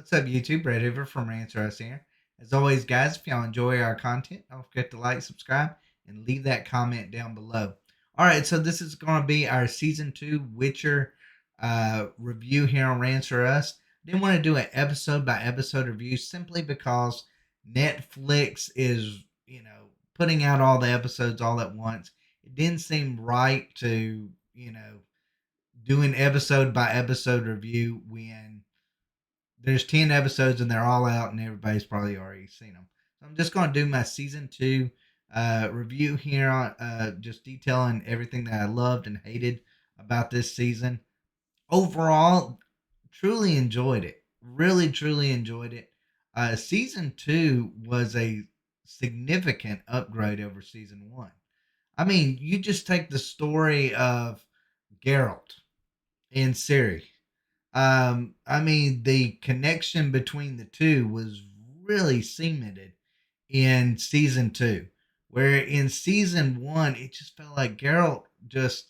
What's up, YouTube? Brett Hoover from Rants here. As always, guys, if y'all enjoy our content, don't forget to like, subscribe, and leave that comment down below. All right, so this is going to be our Season 2 Witcher review here on Rants I didn't want to do an episode by episode review simply because Netflix is, putting out all the episodes all at once. It didn't seem right to, do an episode by episode review when there's 10 episodes and they're all out and everybody's probably already seen them. So I'm just going to do my season 2 review here on just detailing everything that I loved and hated about this season. Overall, truly enjoyed it. Really, truly enjoyed it. Season 2 was a significant upgrade over season 1. I mean, you just take the story of Geralt and Siri. I mean, the connection between the two was really cemented in season 2, where in season 1 it just felt like Geralt just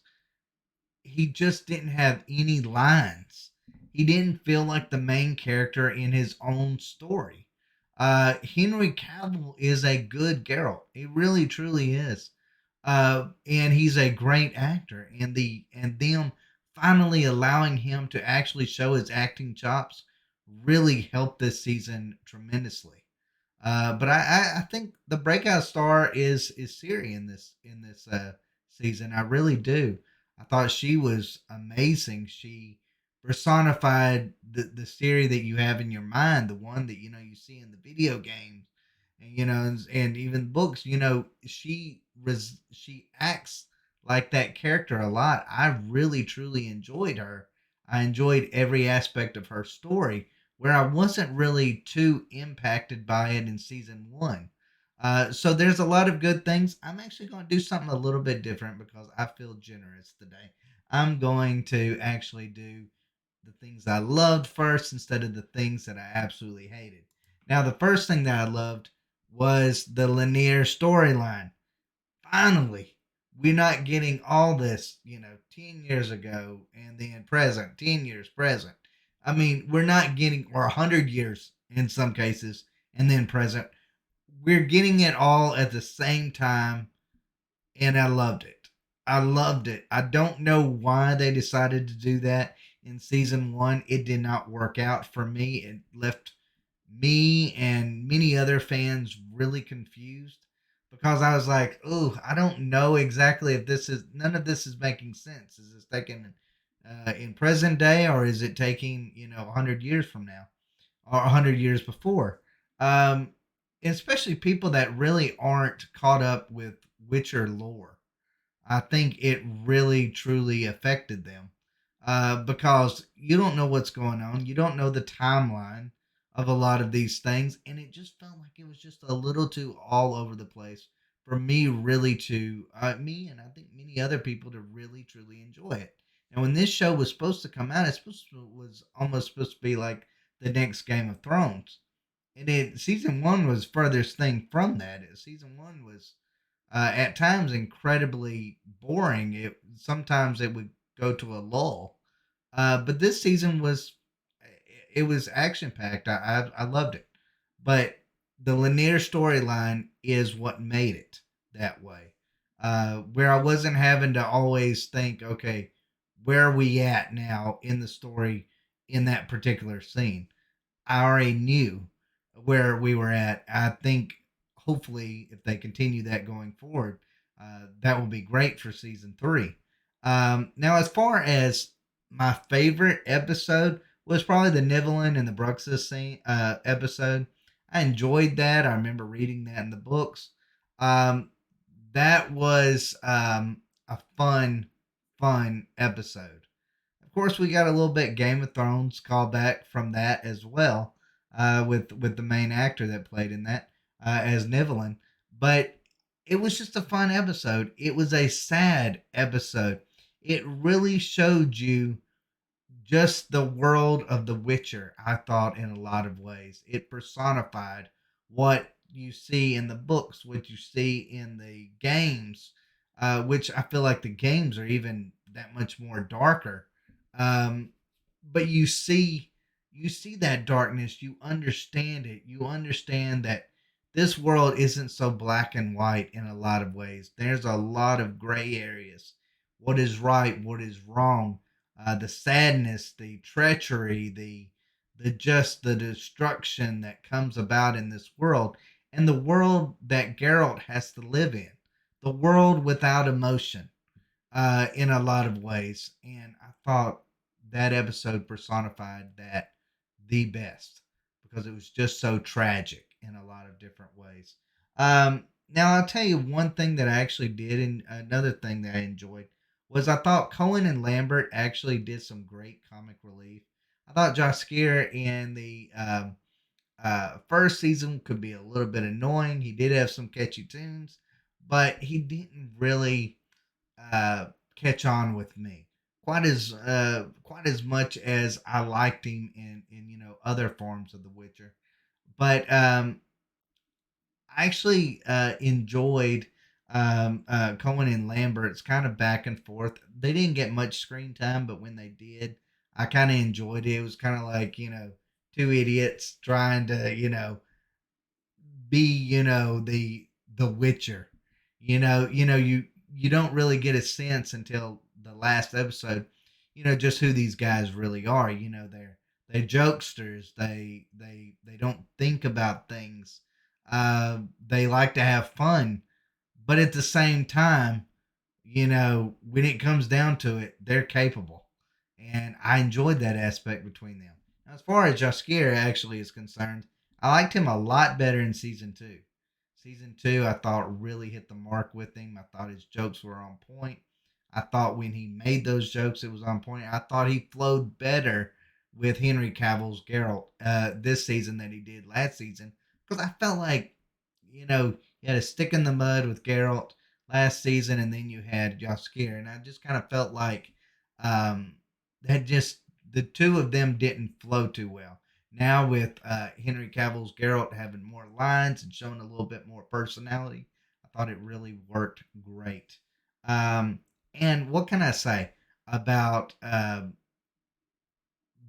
didn't have any lines. He didn't feel like the main character in his own story. Henry Cavill is a good Geralt. He really truly is. And he's a great actor. And them finally allowing him to actually show his acting chops really helped this season tremendously. But I think the breakout star is Siri in this season. I really do. I thought she was amazing. She personified the Siri that you have in your mind, the one that you see in the video games, and and even books. She acts like that character a lot. I really truly enjoyed her. I enjoyed every aspect of her story where I wasn't really too impacted by it in season 1. So there's a lot of good things. I'm actually going to do something a little bit different because I feel generous today. I'm going to actually do the things I loved first instead of the things that I absolutely hated. Now, the first thing that I loved was the linear storyline. Finally, we're not getting all this, 10 years ago and then present, 10 years present. I mean, we're not getting, or 100 years in some cases, and then present. We're getting it all at the same time, and I loved it. I loved it. I don't know why they decided to do that in season 1. It did not work out for me. It left me and many other fans really confused because I was like, "Oh, I don't know exactly if none of this is making sense. Is this taken in present day, or is it taking 100 years from now, or 100 years before?" Um, Especially people that really aren't caught up with Witcher lore. I think it really truly affected them because you don't know what's going on. You don't know the timeline of a lot of these things. And it just felt like it was just a little too all over the place for me, really, me and I think many other people to really, truly enjoy it. And when this show was supposed to come out, was almost supposed to be like the next Game of Thrones. And season 1 was furthest thing from that. Season 1 was at times incredibly boring. Sometimes it would go to a lull, but this season was action packed. I loved it, but the linear storyline is what made it that way. Where I wasn't having to always think, okay, where are we at now in the story in that particular scene? I already knew where we were at. I think hopefully if they continue that going forward, that will be great for season 3. Now, as far as my favorite episode was probably the Nivelin and the Bruxus scene episode. I enjoyed that. I remember reading that in the books. Um, that was a fun episode. Of course, we got a little bit Game of Thrones callback from that as well, with the main actor that played in that as Nivelin. But it was just a fun episode. It was a sad episode. It really showed you just the world of The Witcher, I thought, in a lot of ways. It personified what you see in the books, what you see in the games, which I feel like the games are even that much more darker. Um, but you see you see that darkness, you understand it. You understand that this world isn't so black and white in a lot of ways. There's a lot of gray areas. What is right, what is wrong, the sadness, the treachery, the destruction that comes about in this world, and the world that Geralt has to live in, the world without emotion, in a lot of ways. And I thought that episode personified that the best because it was just so tragic in a lot of different ways. Now, I'll tell you one thing that I actually did, and another thing that I enjoyed was I thought Cohen and Lambert actually did some great comic relief. I thought Josh Gear in the first season could be a little bit annoying. He did have some catchy tunes, but he didn't really uh, catch on with me quite as much as I liked him in other forms of The Witcher. But I actually enjoyed Cohen and Lambert's kind of back and forth. They didn't get much screen time, but when they did, I kind of enjoyed it. It was kind of like two idiots trying to be the Witcher. You don't really get a sense until the last episode. Just who these guys really are. They're jokesters. They don't think about things. They like to have fun, but at the same time, when it comes down to it, they're capable. And I enjoyed that aspect between them. Now, as far as Jaskier actually is concerned, I liked him a lot better in season two. Season two, I thought really hit the mark with him. I thought his jokes were on point. I thought when he made those jokes, it was on point. I thought he flowed better with Henry Cavill's Geralt this season than he did last season because I felt like, you had a stick in the mud with Geralt last season, and then you had Jaskier, and I just kind of felt like um, that just the two of them didn't flow too well. Now with Henry Cavill's Geralt having more lines and showing a little bit more personality, I thought it really worked great. Um, and what can I say about the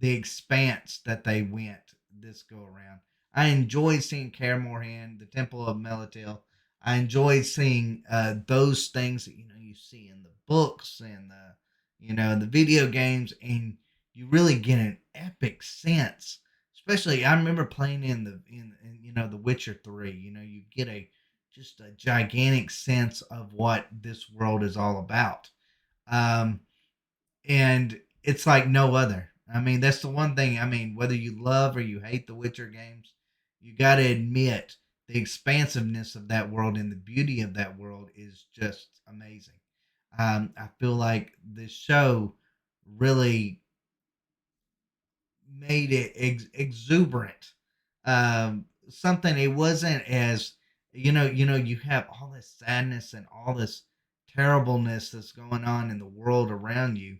expanse that they went this go around? I enjoyed seeing Kaer Morhen, the Temple of Melitele. I enjoyed seeing those things that you see in the books and the video games, and you really get an epic sense. Especially, I remember playing in The Witcher 3. You get a just a gigantic sense of what this world is all about. Um, and it's like no other. I mean, that's the one thing. I mean, whether you love or you hate the Witcher games, you got to admit the expansiveness of that world and the beauty of that world is just amazing. I feel like this show really made it exuberant. Something it wasn't as you have all this sadness and all this terribleness that's going on in the world around you,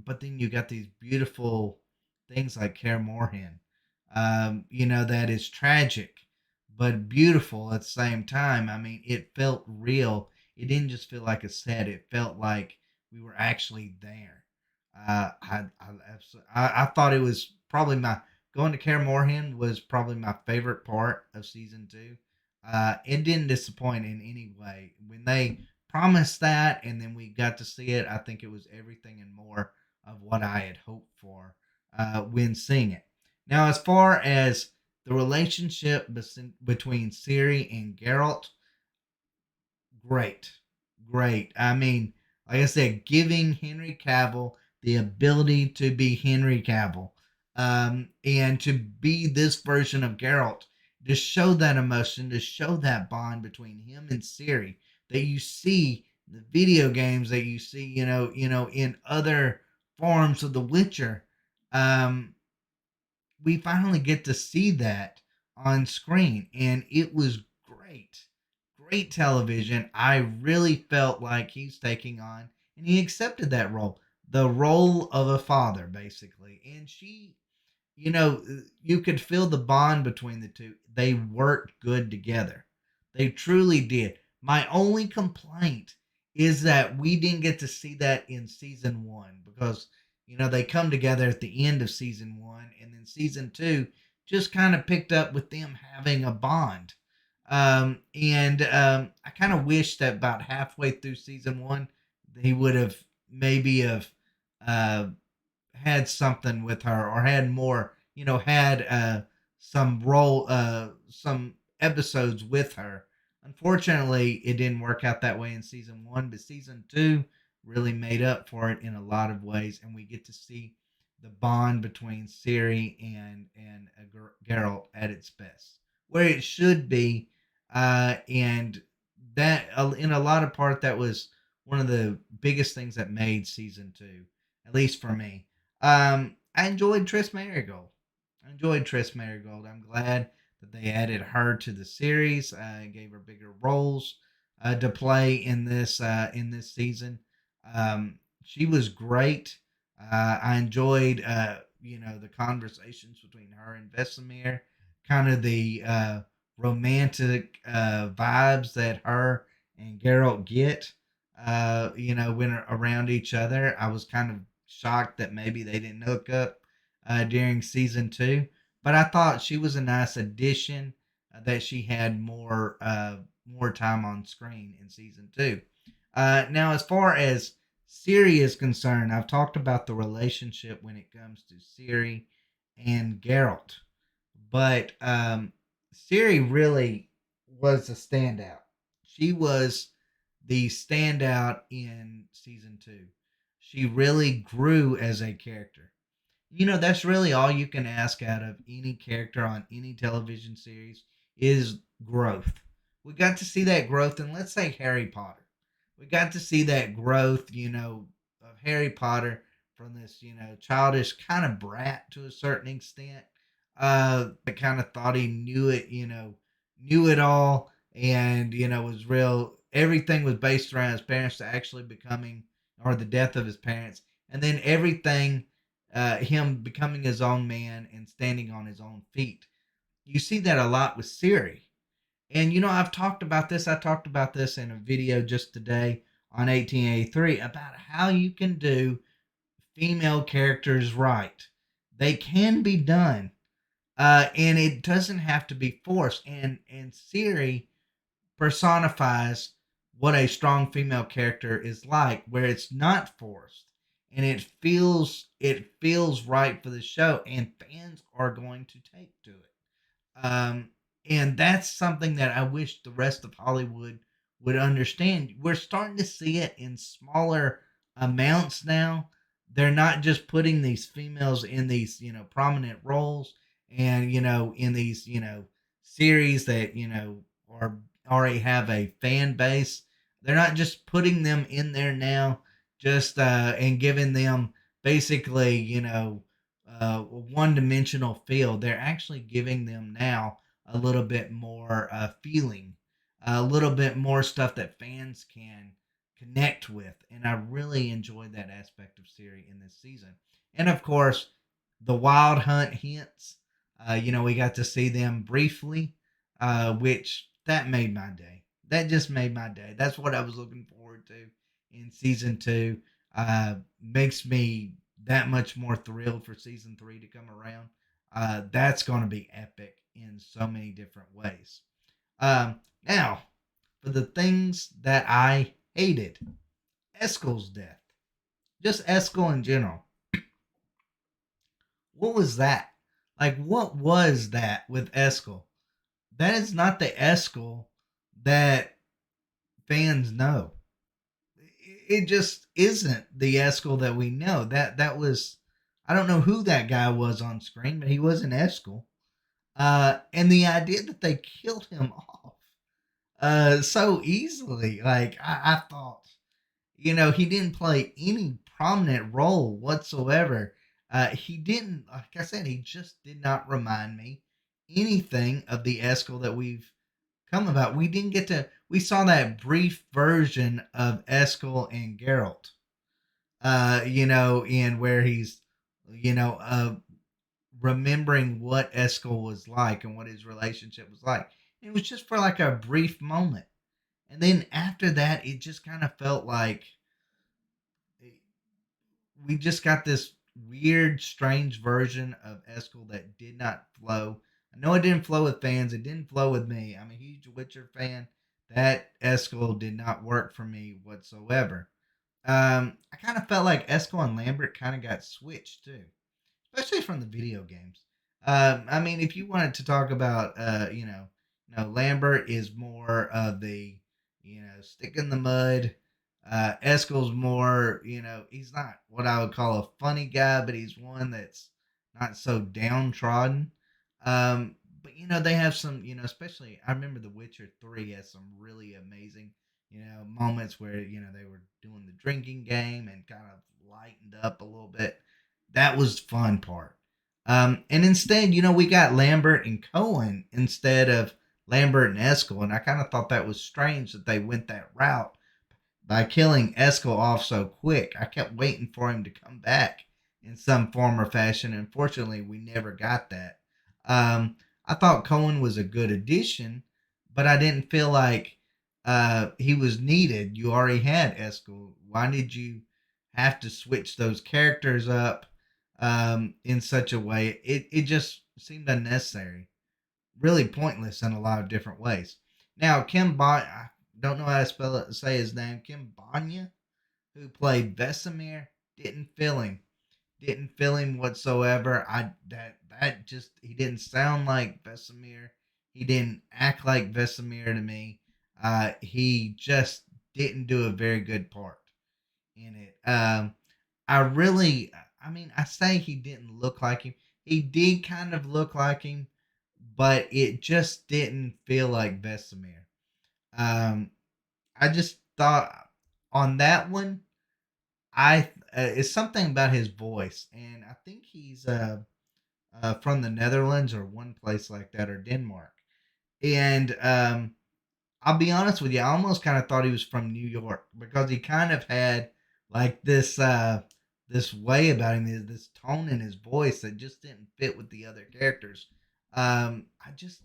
but then you got these beautiful things like Kaer Morhen, that is tragic but beautiful at the same time. I mean, it felt real. It didn't just feel like a set. It felt like we were actually there. I thought it was probably my going to Kaer Morhen was probably my favorite part of season two. It didn't disappoint in any way when they promised that, and then we got to see it. I think it was everything and more of what I had hoped for when seeing it. Now, as far as the relationship between Siri and Geralt, great, great. I mean, like I said, giving Henry Cavill the ability to be Henry Cavill, and to be this version of Geralt, to show that emotion, to show that bond between him and Siri that you see in the video games, that you see, in other forms of The Witcher. Um, we finally get to see that on screen, and it was great. Great television. I really felt like he's taking on, and he accepted that role, the role of a father, basically. And she, you could feel the bond between the two. They worked good together. They truly did. My only complaint is that we didn't get to see that in season one because They come together at the end of season one, and then season two just kind of picked up with them having a bond. And I kind of wish that about halfway through season one, he would have maybe have uh, had something with her, or had more, had some episodes with her. Unfortunately, it didn't work out that way in season one, but season two really made up for it in a lot of ways, and we get to see the bond between Siri and Geralt at its best, where it should be, and that in a lot of part that was one of the biggest things that made season two, at least for me. I enjoyed Triss Marigold. I enjoyed Triss Marigold. I'm glad that they added her to the series, gave her bigger roles to play in this season. She was great. I enjoyed the conversations between her and Vesemir, kind of the romantic vibes that her and Geralt get. When around each other, I was kind of shocked that maybe they didn't hook up during season two. But I thought she was a nice addition. That she had more time on screen in season two. Now, as far as Siri is concerned, I've talked about the relationship when it comes to Siri and Geralt, but Siri really was a standout. She was the standout in season two. She really grew as a character. That's really all you can ask out of any character on any television series is growth. We got to see that growth in, let's say, Harry Potter. We got to see that growth, of Harry Potter from this, childish kind of brat to a certain extent. That kind of thought he knew it, knew it all, and, was real. Everything was based around his parents to actually becoming, or the death of his parents. And then everything him becoming his own man and standing on his own feet. You see that a lot with Siri. And I've talked about this. I talked about this in a video just today on 1883 about how you can do female characters right. They can be done, and it doesn't have to be forced. And Siri personifies what a strong female character is like, where it's not forced and it feels right for the show, and fans are going to take to it. And that's something that I wish the rest of Hollywood would understand. We're starting to see it in smaller amounts now. They're not just putting these females in these, prominent roles, and, in these, series that, are already have a fan base. They're not just putting them in there now, just and giving them basically, a one-dimensional feel. They're actually giving them now a little bit more feeling, a little bit more stuff that fans can connect with, and I really enjoyed that aspect of Siri in this season. And of course, the Wild Hunt hints. We got to see them briefly, which that made my day. That just made my day. That's what I was looking forward to in season two. Makes me that much more thrilled for season three to come around. That's going to be epic in so many different ways. Now, for the things that I hated, Eskel's death, just Eskel in general. What was that? Like, what was that with Eskel? That is not the Eskel that fans know. It just isn't the Eskel that we know. That was, I don't know who that guy was on screen, but he was an Eskel. And the idea that they killed him off so easily, like I thought, he didn't play any prominent role whatsoever. He didn't, like I said, he just did not remind me anything of the Eskel that we've come about. We didn't get to, we saw that brief version of Eskel and Geralt, in where he's, remembering what Eskel was like and what his relationship was like. And it was just for like a brief moment. And then after that, it just kind of felt like we just got this weird, strange version of Eskel that did not flow. I know it didn't flow with fans. It didn't flow with me. I'm a huge Witcher fan. That Eskel did not work for me whatsoever. I kind of felt like Eskel and Lambert kind of got switched too, especially from the video games. I mean, if you wanted to talk about, Lambert is more of the, stick in the mud. Eskel's more, he's not what I would call a funny guy, but he's one that's not so downtrodden. But they have some, especially I remember The Witcher 3 has some really amazing, moments where they were doing the drinking game and kind of lightened up a little bit. That was the fun part. And instead, we got Lambert and Cohen instead of Lambert and Eskel, and I kind of thought that was strange that they went that route by killing Eskel off so quick. I kept waiting for him to come back in some form or fashion. Unfortunately, we never got that. I thought Cohen was a good addition, but I didn't feel like he was needed. You already had Eskel. Why did you have to switch those characters up in such a way? It just seemed unnecessary, really pointless in a lot of different ways. Now, I don't know how to say his name. Kim Banya, who played Vesemir, didn't feel him. Didn't feel him whatsoever. That just he didn't sound like Vesemir. He didn't act like Vesemir to me. He just didn't do a very good part in it. I really, I mean, I say he didn't look like him. He did kind of look like him, but it just didn't feel like Vesemir. Um, I just thought on that one, it's something about his voice, and I think he's from the Netherlands or one place like that or Denmark. And I'll be honest with you, I almost kind of thought he was from New York because he kind of had like this way about him, this tone in his voice that just didn't fit with the other characters. I just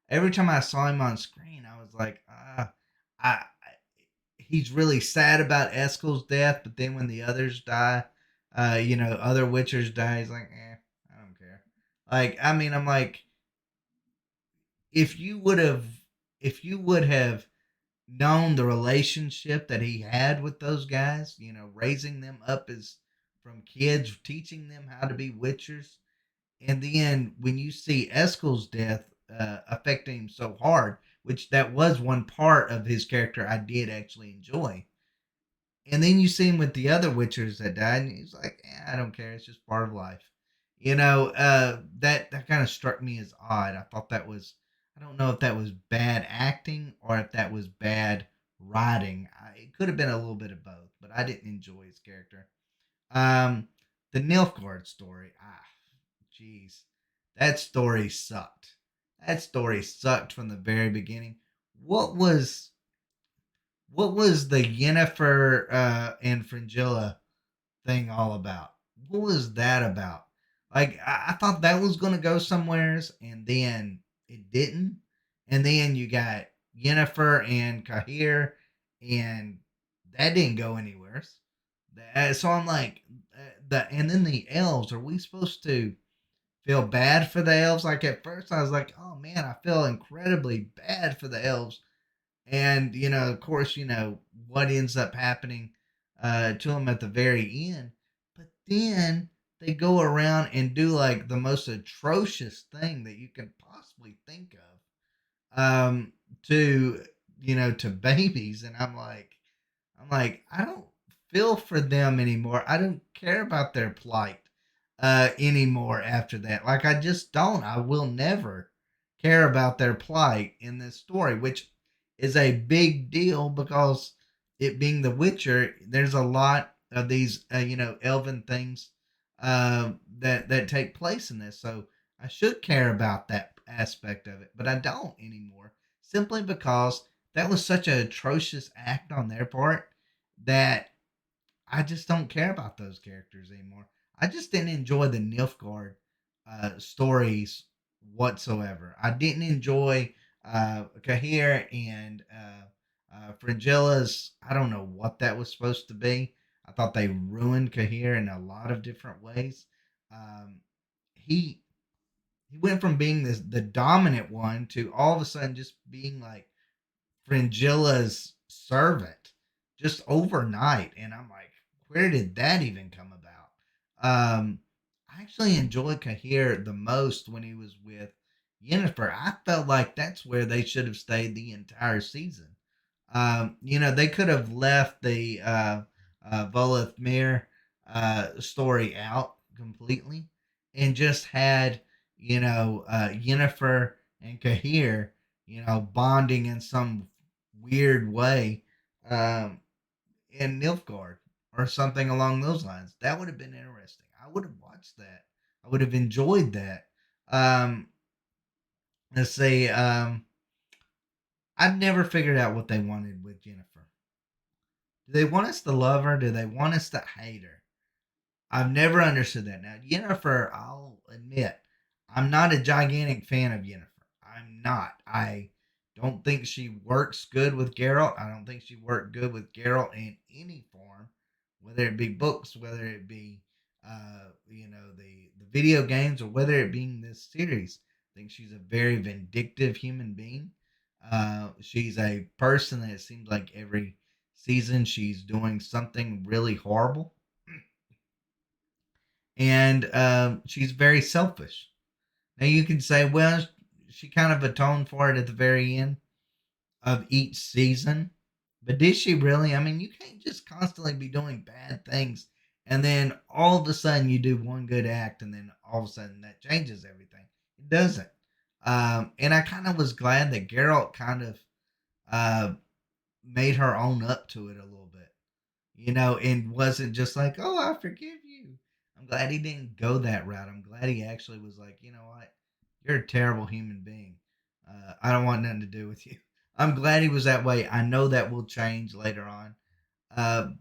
every time I saw him on screen, I was like, I he's really sad about Eskel's death, but then when the others die, other Witchers die, he's like, I don't care. Like, I mean, I'm like, if you would have, if you would have known the relationship that he had with those guys, raising them up as from kids, teaching them how to be Witchers, and then when you see Eskel's death affecting him so hard, which that was one part of his character I did actually enjoy. And then you see him with the other Witchers that died, and he's like, I don't care. It's just part of life. That kind of struck me as odd. I thought that was, I don't know if that was bad acting or if that was bad writing. It could have been a little bit of both, but I didn't enjoy his character. Um, the Nilfgaard story, jeez, that story sucked. That story sucked from the very beginning. What was what was the Yennefer and Fringilla thing all about? What was that about? Like I thought that was gonna go somewheres, and then it didn't. And then you got Yennefer and Kahir, and that didn't go anywhere. So I'm like, and then the elves. Are we supposed to feel bad for the elves? Like at first, I was like, oh man, I feel incredibly bad for the elves. And of course, what ends up happening to them at the very end. But then they go around and do like the most atrocious thing that you can possibly think of, to to babies, and I'm like, I don't feel for them anymore. I don't care about their plight anymore after that. Like, I just don't. I will never care about their plight in this story, which is a big deal because it being The Witcher, there's a lot of these, elven things that take place in this. So I should care about that aspect of it, but I don't anymore simply because that was such an atrocious act on their part that I just don't care about those characters anymore. I just didn't enjoy the Nilfgaard stories whatsoever. I didn't enjoy Kahir and Frigilla's. I don't know what that was supposed to be. I thought they ruined Kahir in a lot of different ways. Um, he he went from being the dominant one to all of a sudden just being like Fringilla's servant just overnight. And I'm like, where did that even come about? I actually enjoyed Kahir the most when he was with Yennefer. I felt like that's where they should have stayed the entire season. They could have left the Volithmir story out completely and just had, Yennefer and Kahir, bonding in some weird way um, in Nilfgaard or something along those lines. That would have been interesting. I would have watched that. I would have enjoyed that. Um, let's see. I've never figured out what they wanted with Jennifer. Do they want us to love her? Do they want us to hate her? I've never understood that. Now, Yennefer, I'll admit, I'm not a gigantic fan of Yennefer. I'm not. I don't think she works good with Geralt. I don't think she worked good with Geralt in any form, whether it be books, whether it be, the video games, or whether it be in this series. I think she's a very vindictive human being. She's a person that it seems like every season she's doing something really horrible, and she's very selfish. Now you can say, well, she kind of atoned for it at the very end of each season, but did she really? I mean, you can't just constantly be doing bad things and then all of a sudden you do one good act and then all of a sudden that changes everything. It doesn't. And I kind of was glad that Geralt kind of uh, made her own up to it a little bit, and wasn't just like, "Oh, I forgive you." I'm glad he didn't go that route. I'm glad he actually was like, "You know what? You're a terrible human being. I don't want nothing to do with you." I'm glad he was that way. I know that will change later on.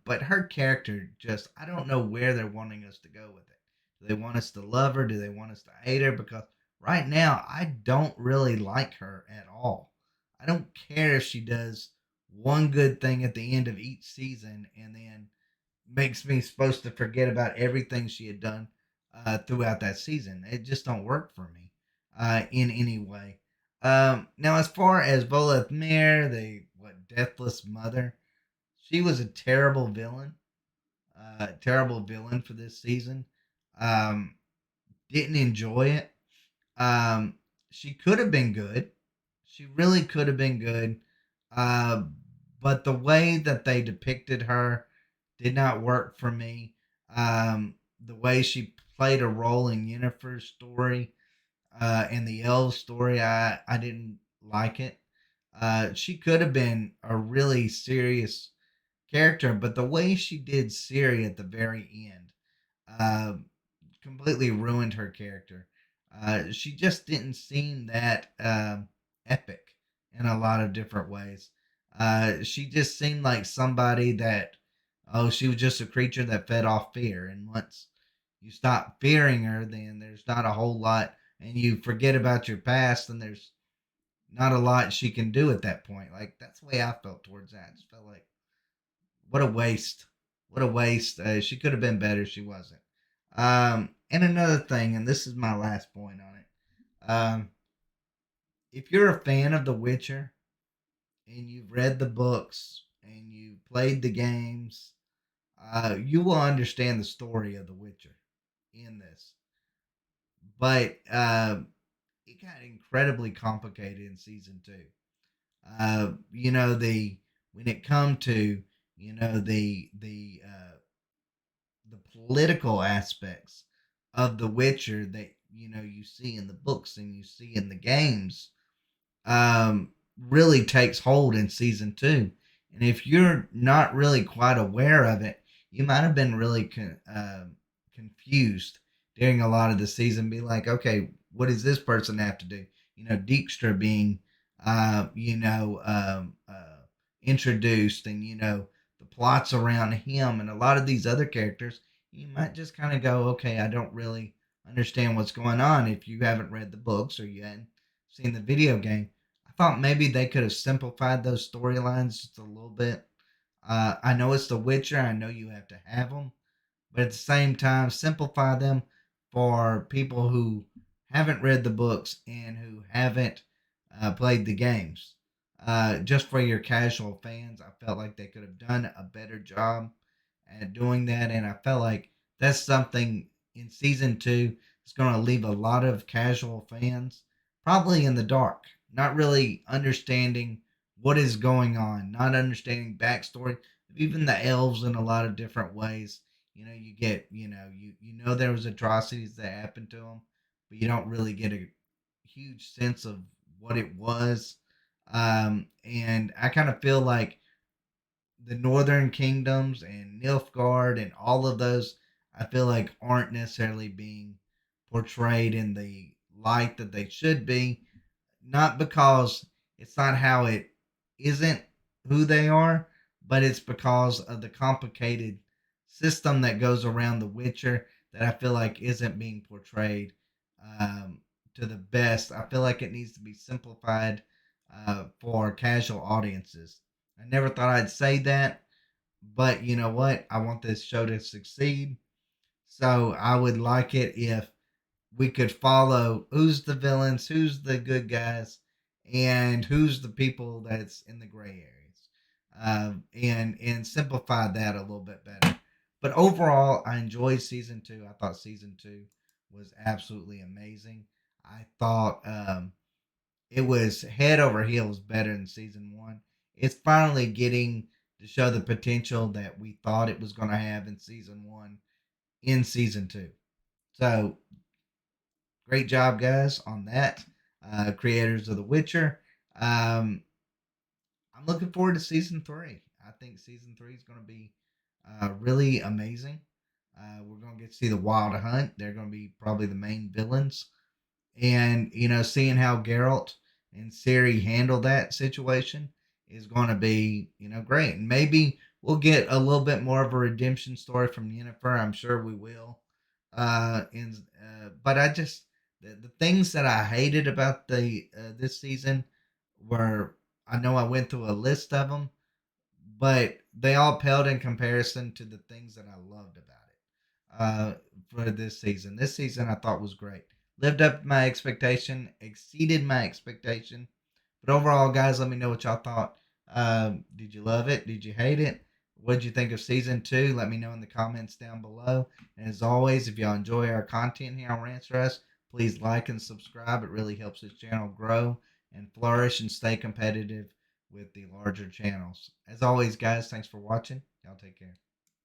But her character just, I don't know where they're wanting us to go with it. Do they want us to love her? Do they want us to hate her? Because right now, I don't really like her at all. I don't care if she does one good thing at the end of each season and then makes me supposed to forget about everything she had done throughout that season. It just don't work for me in any way. Now, as far as Bola the Deathless mother, she was a terrible villain for this season. Um, didn't enjoy it. Um, she could have been good. She really could have been good. Uh, but the way that they depicted her did not work for me. The way she played a role in Yennefer's story and the Elves story, I didn't like it. She could have been a really serious character, but the way she did Siri at the very end uh, completely ruined her character. She just didn't seem that epic in a lot of different ways. She just seemed like somebody that, oh, she was just a creature that fed off fear. And once you stop fearing her, then there's not a whole lot, and you forget about your past, and there's not a lot she can do at that point. Like, that's the way I felt towards that. I just felt like, what a waste. What a waste. She could have been better. She wasn't. And another thing, and this is my last point on it. If you're a fan of The Witcher and you've read the books and you've played the games, you will understand the story of The Witcher in this. But it got incredibly complicated in season two. The when it come to the political aspects of The Witcher that you see in the books and you see in the games really takes hold in season two. And if you're not really quite aware of it, you might have been really confused during a lot of the season. Be like, okay, what does this person have to do? Dijkstra being, introduced, and the plots around him, and a lot of these other characters. You might just kind of go, okay, I don't really understand what's going on if you haven't read the books or you hadn't seen the video game. I thought maybe they could have simplified those storylines just a little bit. I know it's The Witcher. I know you have to have them, but at the same time, simplify them for people who haven't read the books and who haven't played the games. Just for your casual fans, I felt like they could have done a better job at doing that, and I felt like that's something in season two is going to leave a lot of casual fans probably in the dark, not really understanding what is going on, not understanding backstory of even the elves in a lot of different ways. You get, you know there was atrocities that happened to them, but you don't really get a huge sense of what it was. And I kind of feel like the Northern Kingdoms and Nilfgaard and all of those, I feel like aren't necessarily being portrayed in the light that they should be. Not because it's not how it isn't who they are, but it's because of the complicated system that goes around The Witcher that I feel like isn't being portrayed um, to the best. I feel like it needs to be simplified for casual audiences. I never thought I'd say that, but you know what? I want this show to succeed. So I would like it if we could follow who's the villains, who's the good guys, and who's the people that's in the gray areas, and simplify that a little bit better. But overall, I enjoyed season two. I thought season two was absolutely amazing. I thought it was head over heels better than season one. It's finally getting to show the potential that we thought it was going to have in season one in season two. So great job, guys, on that. Creators of The Witcher. Um, I'm looking forward to season three. I think season three is going to be really amazing. We're going to get to see the Wild Hunt. They're going to be probably the main villains, and seeing how Geralt and Siri handle that situation is going to be great. And maybe we'll get a little bit more of a redemption story from Yennefer. I'm sure we will. But I just the things that I hated about the this season were, I know I went through a list of them, but they all paled in comparison to the things that I loved about it for this season. This season I thought was great. Lived up to my expectation, exceeded my expectation. But overall, guys, let me know what y'all thought. Did you love it? Did you hate it? What did you think of season two? Let me know in the comments down below. And as always, if y'all enjoy our content here on Rants, please like and subscribe. It really helps this channel grow and flourish and stay competitive with the larger channels. As always, guys, thanks for watching. Y'all take care.